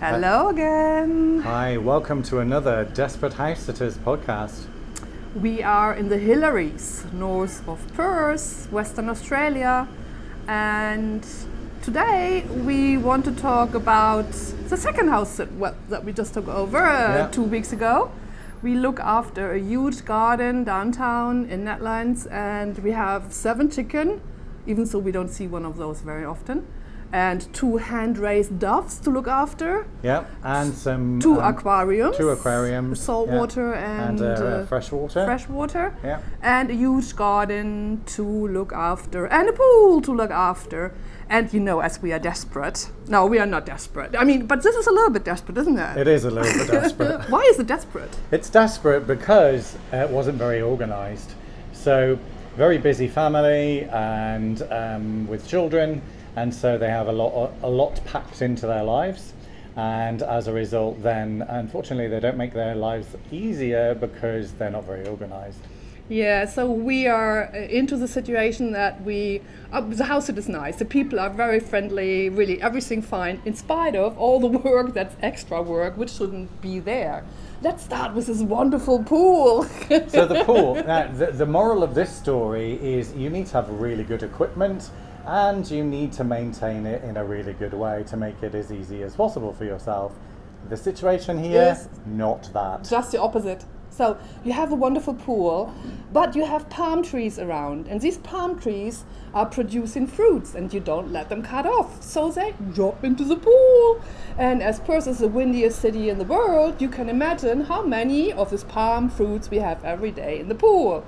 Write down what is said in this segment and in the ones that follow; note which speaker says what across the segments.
Speaker 1: Hello again.
Speaker 2: Hi, welcome to another Desperate House Sitters podcast.
Speaker 1: We are in the Hillaries, north of Perth, Western Australia, and today we want to talk about the second house that we just took over 2 weeks ago. We look after a huge garden downtown in Netherlands, and we have 7 chicken, even though we don't see one of those very often. And 2 hand-raised doves to look after.
Speaker 2: Yeah, and some...
Speaker 1: 2 aquariums.
Speaker 2: 2 aquariums.
Speaker 1: Saltwater and
Speaker 2: freshwater.
Speaker 1: Freshwater.
Speaker 2: Yeah.
Speaker 1: And a huge garden to look after. And a pool to look after. And you know, as we are desperate. No, we are not desperate. I mean, but this is a little bit desperate, isn't it?
Speaker 2: It is a little bit desperate.
Speaker 1: Why is it desperate?
Speaker 2: It's desperate because it wasn't very organised. So, very busy family and with children. And so they have a lot packed into their lives, and as a result then unfortunately they don't make their lives easier because they're not very organized.
Speaker 1: Yeah, so we are into the situation that the house is nice, the people are very friendly, really everything fine, in spite of all the work that's extra work which shouldn't be there. Let's start with this wonderful pool.
Speaker 2: So the pool, now the moral of this story is you need to have really good equipment, and you need to maintain it in a really good way to make it as easy as possible for yourself. The situation here, not that.
Speaker 1: Just the opposite. So you have a wonderful pool, but you have palm trees around, and these palm trees are producing fruits, and you don't let them cut off, so they drop into the pool. And as Perth is the windiest city in the world, you can imagine how many of these palm fruits we have every day in the pool.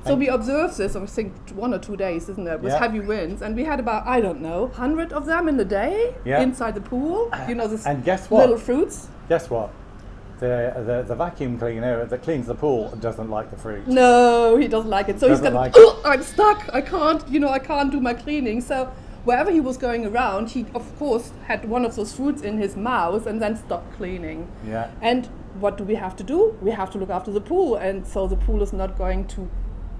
Speaker 1: So we observed this, I think 1 or 2 days, isn't it, with heavy winds, and we had about, 100 of them in a day inside the pool. You know, this
Speaker 2: and guess what?
Speaker 1: Little fruits.
Speaker 2: Guess what? The vacuum cleaner that cleans the pool doesn't like the fruit.
Speaker 1: No, he doesn't like it. So he's going, I'm stuck. I can't do my cleaning. So wherever he was going around, he of course had one of those fruits in his mouth and then stopped cleaning.
Speaker 2: Yeah.
Speaker 1: And what do? We have to look after the pool, and so the pool is not going to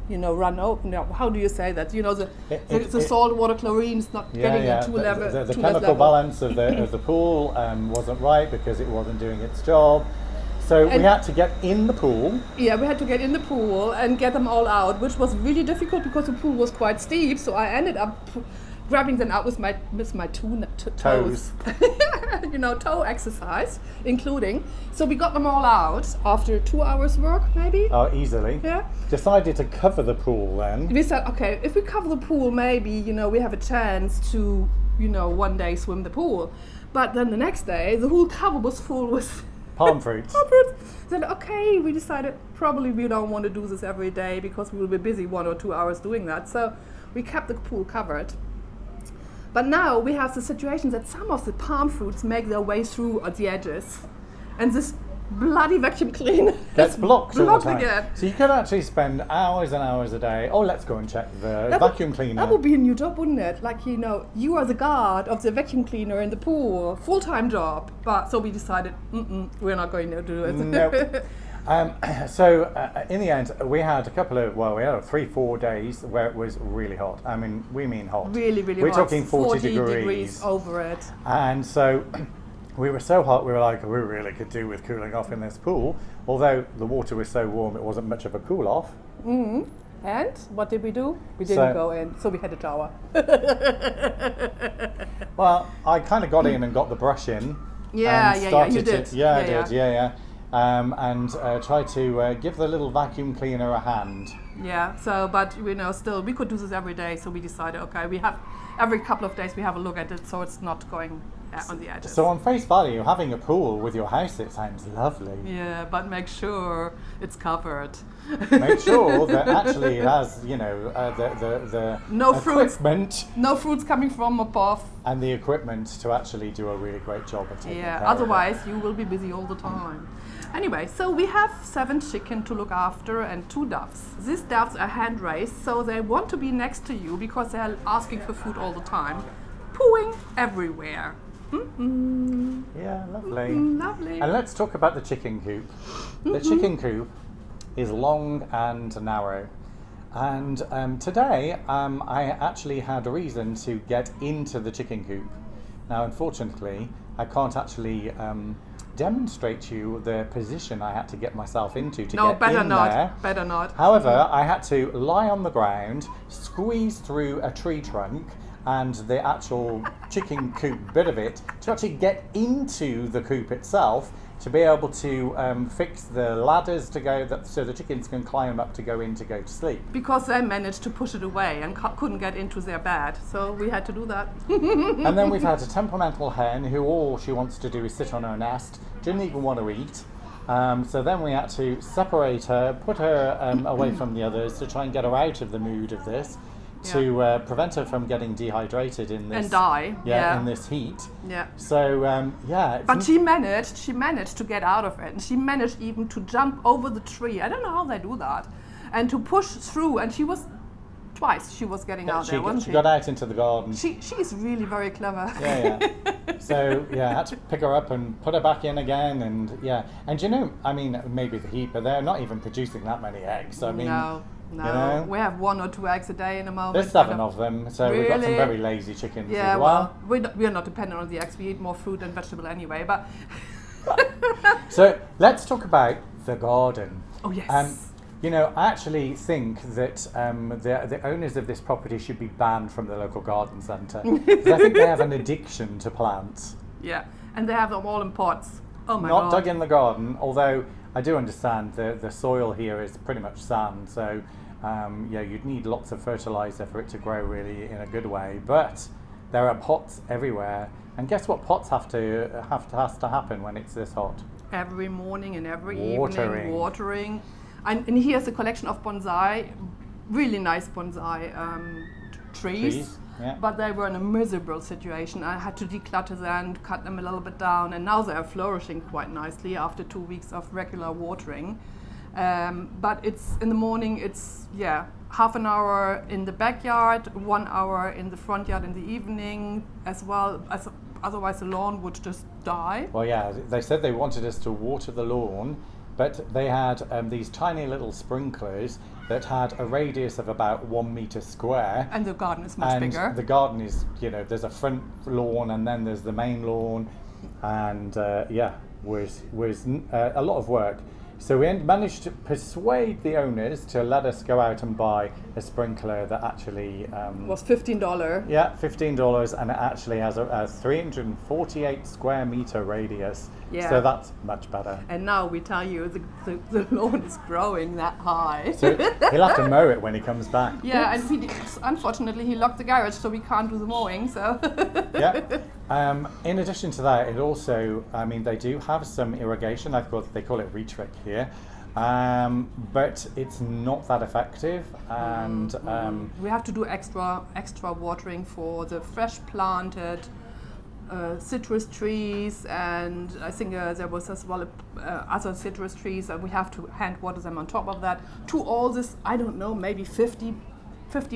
Speaker 1: run open. How do you say that? The saltwater chlorine is not getting into a level.
Speaker 2: The chemical balance of the pool wasn't right because it wasn't doing its job. So we had to get in the pool. Yeah,
Speaker 1: we had to get in the pool and get them all out, which was really difficult because the pool was quite steep. So I ended up grabbing them out with my toes. Toe exercise, including. So we got them all out after 2 hours work, maybe.
Speaker 2: Oh, easily.
Speaker 1: Yeah.
Speaker 2: Decided to cover the pool then.
Speaker 1: We said, okay, if we cover the pool, maybe, we have a chance to, one day swim the pool. But then the next day, the whole cover was full with
Speaker 2: palm fruits.
Speaker 1: Then, okay, we decided probably we don't want to do this every day because we will be busy 1 or 2 hours doing that. So we kept the pool covered. But now we have the situation that some of the palm fruits make their way through at the edges. And this bloody vacuum cleaner
Speaker 2: gets blocked all the time.
Speaker 1: Again.
Speaker 2: So you could actually spend hours and hours a day, let's go and check the vacuum cleaner.
Speaker 1: That would be a new job, wouldn't it? Like, you are the guard of the vacuum cleaner in the pool. Full-time job. But so we decided, we're not going to do it.
Speaker 2: Nope. So in the end, we had we had 3-4 days where it was really hot. I mean, we mean hot.
Speaker 1: Really, really
Speaker 2: We're
Speaker 1: hot.
Speaker 2: We're talking 40
Speaker 1: degrees over it.
Speaker 2: And so we were so hot, we were like, we really could do with cooling off in this pool. Although the water was so warm, it wasn't much of a cool off.
Speaker 1: Mm-hmm. And what did we do? We didn't go in, so we had a shower.
Speaker 2: Well, I kind of got in and got the brush in.
Speaker 1: Yeah, you did.
Speaker 2: I did. And try to give the little vacuum cleaner a hand.
Speaker 1: Yeah, but still we could do this every day, so we decided, okay, we have every couple of days we have a look at it, so it's not going on the edges.
Speaker 2: So on face value, having a pool with your house, it sounds lovely.
Speaker 1: Yeah, but make sure it's covered.
Speaker 2: Make sure that actually it has, the equipment.
Speaker 1: No fruits coming from above.
Speaker 2: And the equipment to actually do a really great job of taking care of it.
Speaker 1: Otherwise you will be busy all the time. Anyway, so we have 7 chicken to look after and 2 doves. These doves are hand raised, so they want to be next to you because they're asking for food all the time, pooing everywhere. Mm-mm.
Speaker 2: Yeah, lovely.
Speaker 1: Lovely.
Speaker 2: And let's talk about the chicken coop.
Speaker 1: Mm-hmm.
Speaker 2: The chicken coop is long and narrow. And today I actually had a reason to get into the chicken coop Now, unfortunately, I can't actually demonstrate to you the position I had to get myself into to
Speaker 1: No,
Speaker 2: get
Speaker 1: better
Speaker 2: in
Speaker 1: not.
Speaker 2: there.
Speaker 1: Better not.
Speaker 2: However, I had to lie on the ground, squeeze through a tree trunk and the actual chicken coop bit of it to actually get into the coop itself, to be able to fix the ladders to go so the chickens can climb up to go in to go to sleep.
Speaker 1: Because they managed to push it away and couldn't get into their bed, so we had to do that.
Speaker 2: And then we've had a temperamental hen who all she wants to do is sit on her nest, didn't even want to eat. So then we had to separate her, put her away from the others to try and get her out of the mood of this, to prevent her from getting dehydrated in this
Speaker 1: and die.
Speaker 2: in this heat.
Speaker 1: Yeah.
Speaker 2: So
Speaker 1: but she managed to get out of it, and she managed even to jump over the tree. I don't know how they do that, and to push through. And she was getting out there, wasn't she?
Speaker 2: She got out into the garden.
Speaker 1: She's really very clever.
Speaker 2: Yeah. So I had to pick her up and put her back in again, and you know, I mean, maybe the heat, but they're not even producing that many eggs. I mean,
Speaker 1: no.
Speaker 2: You know?
Speaker 1: We have 1 or 2 eggs a day in a moment.
Speaker 2: There's 7 of them, so
Speaker 1: really?
Speaker 2: We've got some very lazy chickens
Speaker 1: yeah,
Speaker 2: as well.
Speaker 1: We're not dependent on the eggs. We eat more fruit and vegetable anyway. But
Speaker 2: so let's talk about the garden.
Speaker 1: Oh yes.
Speaker 2: You know, I actually think that the owners of this property should be banned from the local garden centre. Because I think they have an addiction to plants.
Speaker 1: Yeah, and they have them all in pots. Oh my
Speaker 2: God.
Speaker 1: God.
Speaker 2: Not dug in the garden, although I do understand the soil here is pretty much sand, so you'd need lots of fertiliser for it to grow really in a good way. But there are pots everywhere, and guess what? Pots has to happen when it's this hot.
Speaker 1: Every morning and every
Speaker 2: Watering.
Speaker 1: evening, watering. And here's a collection of bonsai, really nice bonsai trees.
Speaker 2: Yeah.
Speaker 1: But they were in a miserable situation. I had to declutter them and cut them a little bit down, and now they are flourishing quite nicely after 2 weeks of regular watering. But it's in the morning, it's half an hour in the backyard, 1 hour in the front yard in the evening as well, as otherwise the lawn would just die.
Speaker 2: Well, yeah, they said they wanted us to water the lawn, but they had these tiny little sprinklers that had a radius of about 1 metre square.
Speaker 1: And the garden is much bigger.
Speaker 2: The garden is, there's a front lawn and then there's the main lawn, and was a lot of work. So we managed to persuade the owners to let us go out and buy a sprinkler that actually
Speaker 1: was $15.
Speaker 2: Yeah, $15, and it actually has a 348 square meter radius.
Speaker 1: Yeah.
Speaker 2: So that's much better.
Speaker 1: And now we tell you the lawn is growing that high.
Speaker 2: So he'll have to mow it when he comes back.
Speaker 1: Yeah, and unfortunately he locked the garage, so we can't do the mowing. So.
Speaker 2: Yeah. In addition to that, it also, they do have some irrigation. They call it retrick here, but it's not that effective. And
Speaker 1: we have to do extra watering for the fresh planted citrus trees, and I think there was as well other citrus trees, and we have to hand water them on top of that. To all this, I don't know, maybe 50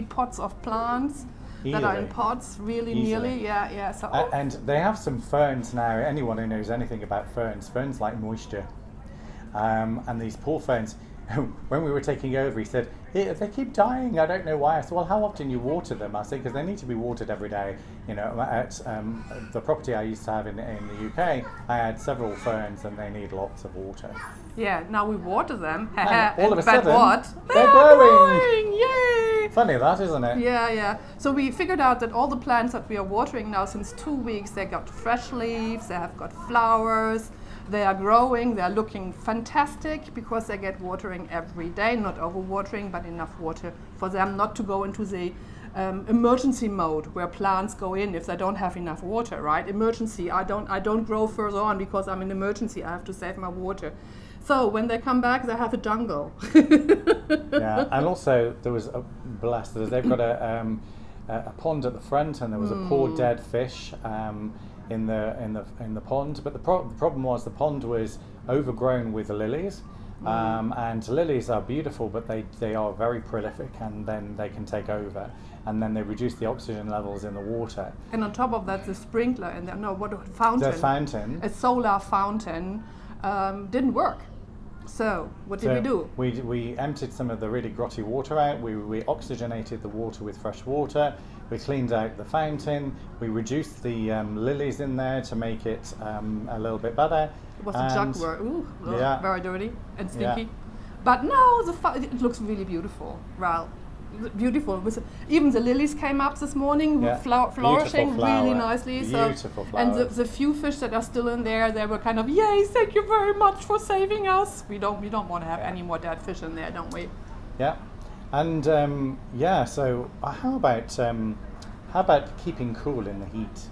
Speaker 1: pots of plants. That are in pots, really nearly, yeah. So
Speaker 2: and they have some ferns now. Anyone who knows anything about ferns like moisture, and these poor ferns. When we were taking over, he said, they keep dying. I don't know why. I said, well, how often you water them? I said, because they need to be watered every day. At the property I used to have in the UK, I had several ferns and they need lots of water.
Speaker 1: Yeah, now we water them.
Speaker 2: And all of a sudden,
Speaker 1: they're growing! Yay!
Speaker 2: Funny that, isn't it?
Speaker 1: Yeah. So we figured out that all the plants that we are watering now since 2 weeks, they got fresh leaves, they have got flowers. They are growing, they are looking fantastic because they get watering every day, not overwatering, but enough water for them not to go into the emergency mode where plants go in if they don't have enough water, right? Emergency, I don't grow further on because I'm in emergency, I have to save my water. So when they come back, they have a jungle.
Speaker 2: Yeah, and also there was they've got a pond at the front, and there was a poor dead fish in the pond, but the problem was the pond was overgrown with lilies, and lilies are beautiful, but they are very prolific, and then they can take over, and then they reduce the oxygen levels in the water.
Speaker 1: And on top of that, the sprinkler and fountain.
Speaker 2: The fountain.
Speaker 1: A solar fountain didn't work. So, what did we do?
Speaker 2: We emptied some of the really grotty water out. We oxygenated the water with fresh water. We cleaned out the fountain. We reduced the lilies in there to make it a little bit better.
Speaker 1: It was a jug work. Ooh,
Speaker 2: Yeah.
Speaker 1: very dirty and stinky.
Speaker 2: Yeah.
Speaker 1: But no, it looks really beautiful. Well, beautiful. Even the lilies came up this morning,
Speaker 2: Yeah.
Speaker 1: flourishing
Speaker 2: Beautiful flower.
Speaker 1: really nicely.
Speaker 2: Beautiful
Speaker 1: And
Speaker 2: flowers.
Speaker 1: the few fish that are still in there, they were kind of, yay! Thank you very much for saving us. We don't want to have any more dead fish in there, don't we?
Speaker 2: Yeah, and so how about keeping cool in the heat?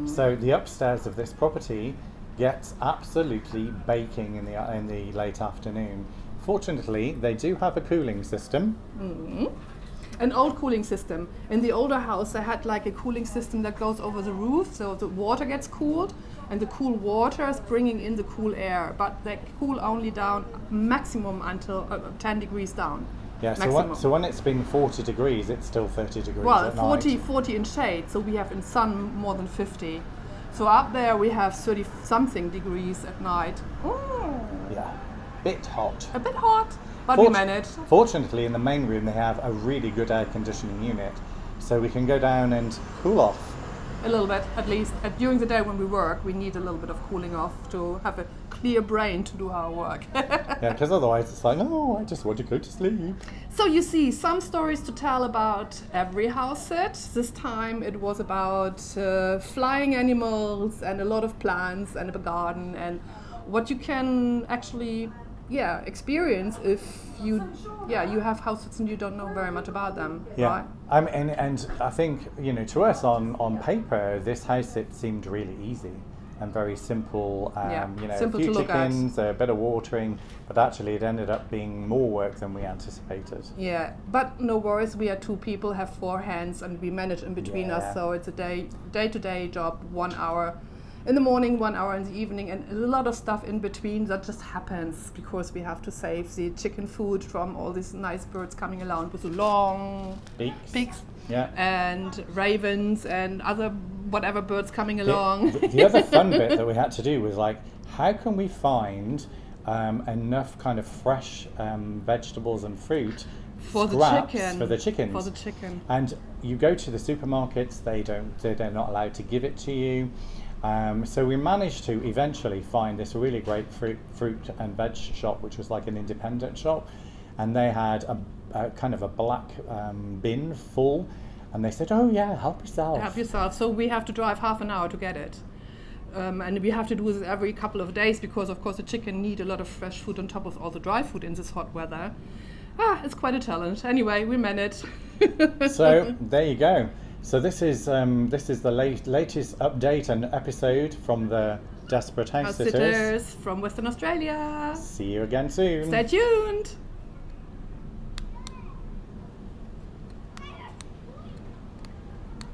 Speaker 2: So the upstairs of this property gets absolutely baking in the late afternoon. Fortunately, they do have a cooling system.
Speaker 1: An old cooling system. In the older house, they had like a cooling system that goes over the roof, so the water gets cooled, and the cool water is bringing in the cool air. But they cool only down maximum until 10 degrees down.
Speaker 2: Yeah, so when it's been 40 degrees, it's still 30 degrees
Speaker 1: Well,
Speaker 2: at night.
Speaker 1: 40 in shade, so we have in sun more than 50. So up there we have 30 something degrees at night.
Speaker 2: Yeah, bit hot.
Speaker 1: A bit hot, but we manage.
Speaker 2: Fortunately, in the main room, they have a really good air conditioning unit, so we can go down and cool off.
Speaker 1: A little bit, at least. During the day when we work, we need a little bit of cooling off to have a clear brain to do our work.
Speaker 2: Yeah, because otherwise it's like, oh, I just want to go to sleep.
Speaker 1: So you see, some stories to tell about every house set. This time it was about flying animals and a lot of plants and a garden and what you can actually experience if you have houses and you don't know very much about them, right?
Speaker 2: And I think, to us on paper, this house it seemed really easy and very simple.
Speaker 1: Simple
Speaker 2: a few
Speaker 1: to look at.
Speaker 2: chickens, a bit of watering, but actually it ended up being more work than we anticipated.
Speaker 1: Yeah, but no worries. We are two people, have 4 hands, and we manage in between us. So it's a day-to-day job. 1 hour in the morning, 1 hour in the evening, and a lot of stuff in between that just happens because we have to save the chicken food from all these nice birds coming around with the long beaks.
Speaker 2: Yeah.
Speaker 1: And ravens and other whatever birds coming along.
Speaker 2: The other fun bit that we had to do was like, how can we find enough kind of fresh vegetables and fruit
Speaker 1: for the chickens. For the chicken.
Speaker 2: And you go to the supermarkets, they're not allowed to give it to you. So we managed to eventually find this really great fruit and veg shop, which was like an independent shop, and they had a kind of a black bin full, and they said, oh yeah, help yourself.
Speaker 1: Help yourself. So we have to drive half an hour to get it. And we have to do this every couple of days because, of course, the chicken need a lot of fresh food on top of all the dry food in this hot weather. It's quite a challenge. Anyway, we managed.
Speaker 2: So there you go. So this is the latest update and episode from the Desperate House Sitters
Speaker 1: from Western Australia.
Speaker 2: See you again soon.
Speaker 1: Stay tuned.